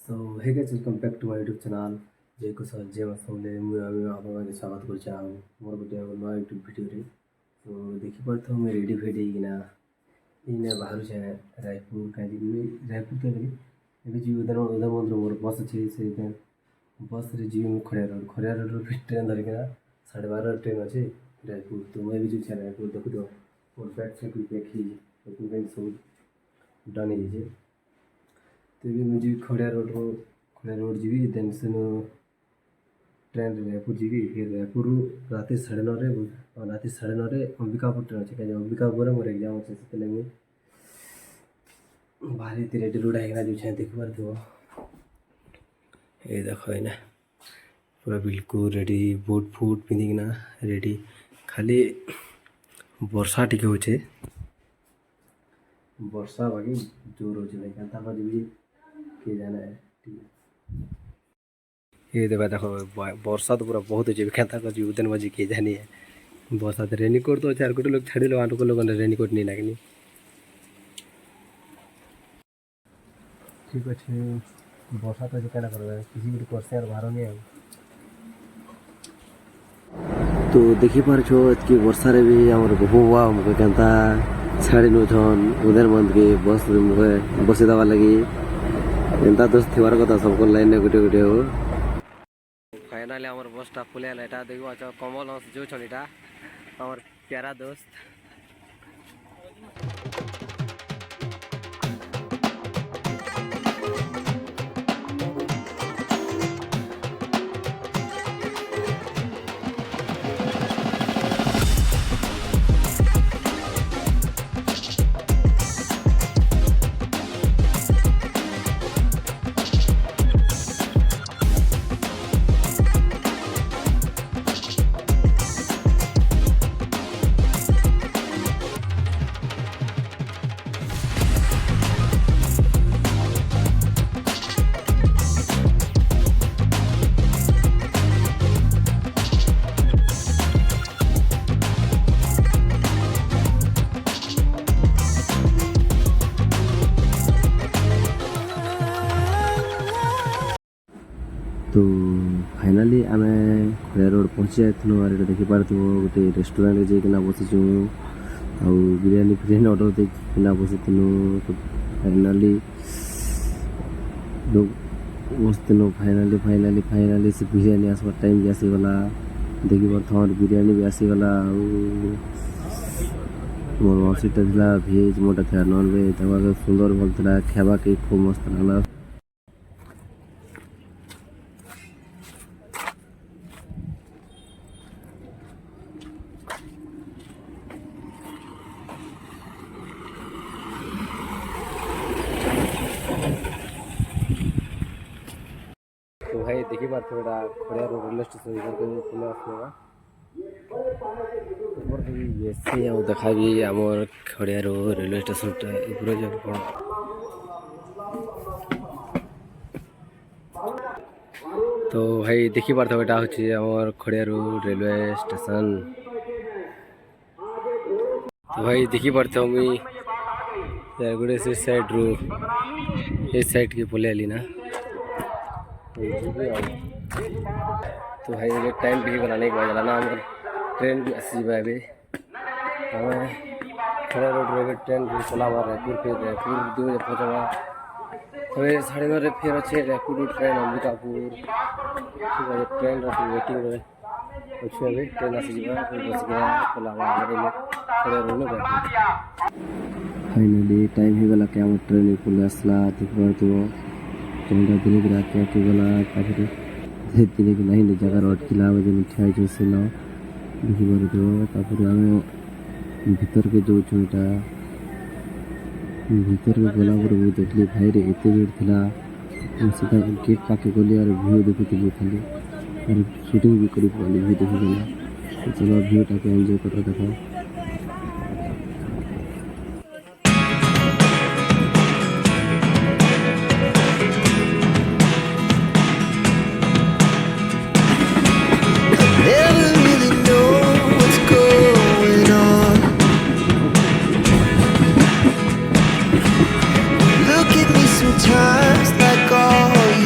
So, hey guys, welcome back to my YouTube channel. जय कुशल जय मसौले मुझे ଆପଣମାନେ ସ୍ୱାଗତ କରୁଛି ଆଉ ମୋର ଗୋଟେ ନୂଆ ୟୁଟ୍ୟୁବ୍ ଭିଡ଼ିଓରେ ତ ଦେଖିପାରୁଥିବ ମୁଁ ରେଡ଼ି ଫେଡ଼ି ହେଇକିନା ଏଇନା ବାହାରୁଛେ ରାୟପୁର କାହିଁକି ରାୟପୁର ତ ଏବେ ଯିବି ଉଦୟ ମନ୍ଦିର ମୋର ବସ୍ ଅଛି ସେ ବସ୍ରେ ଯିବି ମୁଁ ଖଡ଼ିଆ ରୋଡ଼ରୁ ଟ୍ରେନ୍ ଧରିକିନା 12:30 ଟ୍ରେନ୍ ଅଛି ରାୟପୁର ତ ମୁଁ ଏବେ ଯିବି ରାୟପୁର ଦେଖୁଥିବ ମୋର ବ୍ୟାଗ୍ ଫ୍ୟାଗ୍ ଦେଖି ସବୁ ଡନ୍ ହେଇଯାଇଛି ତ ଏବେ ମୁଁ ଯିବି ଖଡ଼ିଆ ରୋଡ଼ ଯିବି ଦେନ୍ ସେନୁ ट्रेन रायपुर जी फिर रायपुर रात 9:30 अंबिकापुर ट्रेन अच्छे कहीं अंबिकापुर मोर एग्जाम अच्छे से मुझे बाहरी रेडी रुड़ा है जो देख पार ये देख है पूरा बिल्कुल रेडी बुट फुट पिंधिकिना रेडी खाली वर्षा टी हो वर्षा बाकी जोर हो भाई क्या जी किए जाना है ये देखा देखो वर्षा तो पूरा बहुत अच्छे क्या कर उदन मजी किए जानी है वर्षा तो रेनकोट तो चार गोटे लोग छाड़ी लो आठ लोग रेनकोट नहीं लगनी ठीक अच्छे वर्षा तो क्या कर किसी भी कर बाहर नहीं है तो देखी पार कि वर्षा रे भी आम बहु हुआ मुझे क्या छाड़ी नौन उदन बंद के बस मुझे बस दवा लगी एंता दोस्त थी कथा सबको लाइन गोटे गोटे हो फाइनाली आमर बसटा फुले एटा देखो अच्छा कमल हंस जो छन एटा हमर प्यारा दोस्त तो फाइनाली आम खड़िया रोड पहुँची जाइलु और देखी पार्थ गोटे रेस्टोरेंट जाइना बसीचु आ बिरियानी फिरियानी ऑर्डर देना बसी फाइनाली बसतीन फाइनाली से बिरियानी आसबार टाइम भी आसीगला देखी पार्थ बिरियानी भी आसीगला मोर मसीटा था भेज मोटा था नॉन वेज सुंदर भल था खावा के खूब मस्त लगला तो भाई देखी पार्थ खड़िया रोड रेलवे स्टेशन पुणे आसला देखा भी आम खड़िया रेलवे स्टेशन तो भाई देखी पार्थ यहाँ हूँ खड़िया रेलवे स्टेशन तो भाई देखी पार्थ मुई गोटे से साइड रू ये साइड के पलि आली ना तो भाई ये टाइम भी गला नहीं गला ना आम ट्रेन भी आसी हमें खड़िया रोड रेलवे ट्रेन भी चला रायपुर फिर रायपुर 2 बजे पहुँचा हमें 9:30 फिर अच्छे रायपुर ट्रेन अंबिकापुर ठीक है ट्रेन वेटिंग रहे अच्छे अभी ट्रेन आसी बस गया चला खड़िया रोड में फाइनाली टाइम हो गला क्या ट्रेन पुल आसला देख पार ट्रेन दिन की रात के गला दिन की नहीं जगह अटकिला ठिया से देखी पार आम भीतर के जो भीतर के गला देखली भाई रे एत भीड़ थी सीधा गेट पाके गली और भ्यू देखुली खाली और शूटिंग भी कर भ्यू देखी चलो भ्यूटा के एंजॉय कर देखो Sometimes like all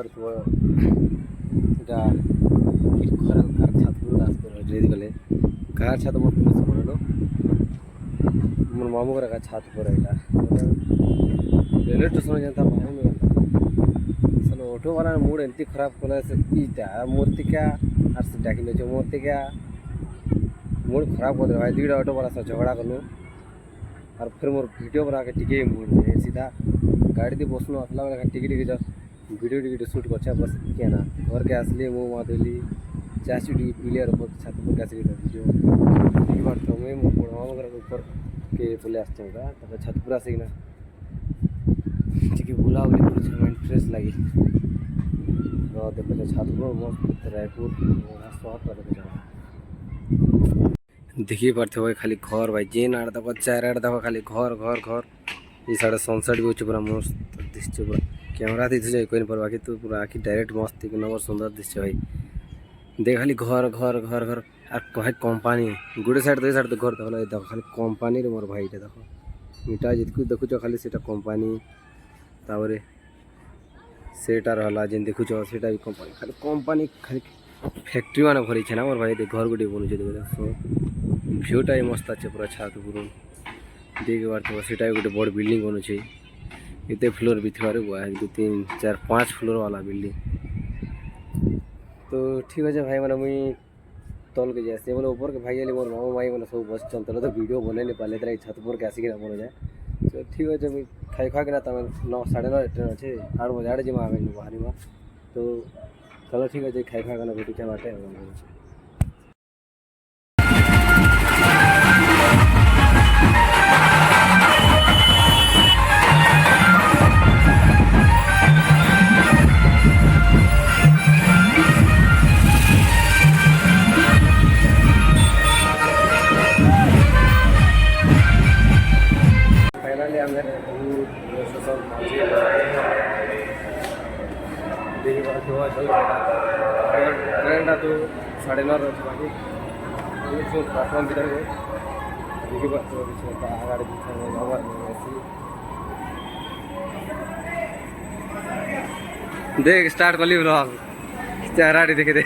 ଦେଖିପାରୁଥିବ ଏଇଟା କି ଖରାପ କାର୍ ଛାତ ଉପରେ ଡ୍ରେସ୍ ଗଲେ କାର୍ ଛାତ ମତେ ସମୟରୁ ମୋର ମାମୁଁ ଘର ଏକା ଛାତ ଉପରେ ଏଇଟା ରେଲୱେ ଷ୍ଟେସନ ଯେନ୍ତା ବାହାରି ସେନ ଅଟୋବାଲା ମୁଡ଼ ଏମିତି ଖରାପ କଲେ ସେ ଇଟା ମୋର୍ତିକା ଆର୍ ସେ ଡାକି ନେଇଛ ମୋର୍ତିକା ମୁଡ଼ ଖରାପ କରିଦେଲା ଭାଇ ଦୁଇଟା ଅଟୋବାଲା ସହ ଝଗଡ଼ା କଲୁ ଆର୍ ଫେର୍ ମୋର ଭିଡ଼ିଓ ବନାକେ ଟିକେ ମୁଡ଼ ଯେ ସିଧା ଗାଡ଼ି ଦେଇ ବସନୁ ଆସିଲା ବେଳେ ଟିକେ ଭିଡ଼ିଓ ଟିକେ ସୁଟ୍ କରଛେ ବସ୍ କିଏ ନା ଘରକେ ଆସିଲି ମୁଁ ମାଧୋଇଲି ଚା ଚୁଟି ପିଇଲି ଆର୍ ଛାତ ଉପରକେ ଆସିକି ଭିଡ଼ିଓ ଦେଖିପାରୁଥିବ ମୁଇଁ ମୋ ବଡ଼ ମାମୁଁ ଘର ଉପରକେ ପଳେଇ ଆସିଛେ ପୁରା ତାପରେ ଛାତ ଉପରେ ଆସିକିନା ଟିକେ ବୁଲାବୁଲି କରୁଛେ ମାଇଣ୍ଡ ଫ୍ରେଶ୍ ଲାଗି ଦେଖୁଛ ଛାତ ଉପର ମସ୍ତ ରାୟପୁର ସହରଟା ଦେଖୁଛ देखी पार्थिव भाई खाली घर भाई जेन आड़ देख चार आड़ देख खाली घर घर घर ये साढ़े सनसेट भी होचे पूरा मस्त दिशे पूरा कैमरा दिशे कोई पर बाकी तो पूरा आखि डायरेक्ट मस्त एक नंबर सुंदर दिशे भाई देख खाली घर घर घर घर और भाई कंपनी गोटे साइड तो घर देख खाली कंपनी रे मोर भाई देख इटा जितकु देखुच खाली सेटा कंपनी तावरे सेटा रहला जेन देखुच सेटा भी कंपनी खाली फैक्ट्री मान भरी छे ना मोर भाई देख घर गुटे बनुचे देख भ्यूटा मस्त अच्छे पूरा छात उपर देख पार्थिव सेटा गोटे बड़ बिल्डिंग बनुचे एते फ्लोर भी थी 1 2 3 4 5 फ्लोर वाला बिल्डिंग तो ठीक है भाई मैंने मुई तल के जाए बोले ऊपर के भाई मोर मामू भाई मैंने सब बस चलते तो वीडियो बने नहीं पाले तेरा छत पर के आसिक बन जाए तो ठीक है मुई खाई खा के ना तमें 9 9:30 ट्रेन अच्छे 8 बजे आड़े जमा आवे बाहरी में तो चलो ठीक है खाई खा के भेटी छे बाटे फाइनली हमें ट्रेन तो 9:30 अच्छे बाकी प्लाटफर्म भीतर गए आगे देख स्टार्ट कली ब्लॉग चेहरा देखे दे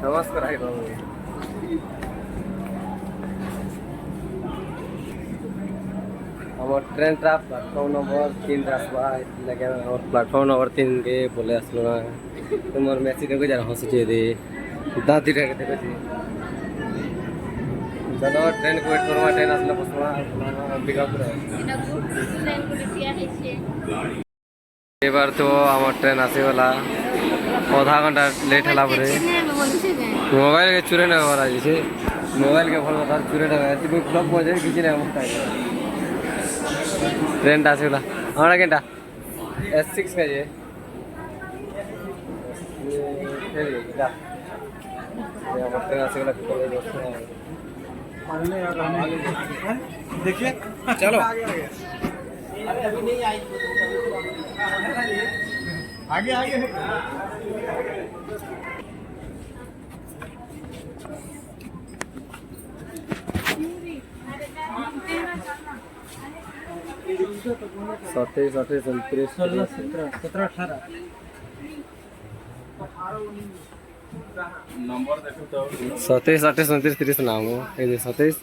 नमस्कार ट्रेन प्लाटफर्म नंबर 3 आसवा लगे प्लाटफर्म नंबर 3 के बोले आसलो ना तुम मेसी देखो जरा हंसुचे दे दाँती देखो चलो ट्रेन को वेट करवा ट्रेन आसला बसवा अंबिकापुर ए बार तो आम ट्रेन आसे वाला आधा घंटा लेट हला परे मोबाइल के चुरे ना वाला जैसे मोबाइल के भल बता चुरे ना ऐसे कोई ब्लॉग पहुंचे किसी ने मत ट्रेन आसे वाला हमरा केटा S6 का ये ट्रेन आसे वाला देखिए चलो अभी नहीं आई आगे आगे सत्ताईस 28 29 16 17 18 नंबर देखो तो 27 28 29 30 नाम हो ये 27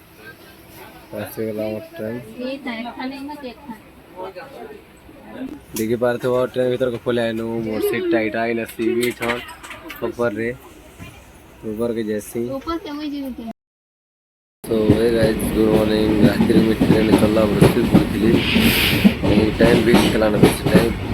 ऐसे वाला ट्रेन देखि पारथे वो ट्रेन भीतर को खोले आइनु मोर सीट टाइट आई न सीवी छन ऊपर रे ऊपर के जैसी ऊपर से वही जीवित तो हे गाइस गुड मॉर्निंग रात्रि में ट्रेन चलला बरसित बुझली टाइम भी चलाना टाइम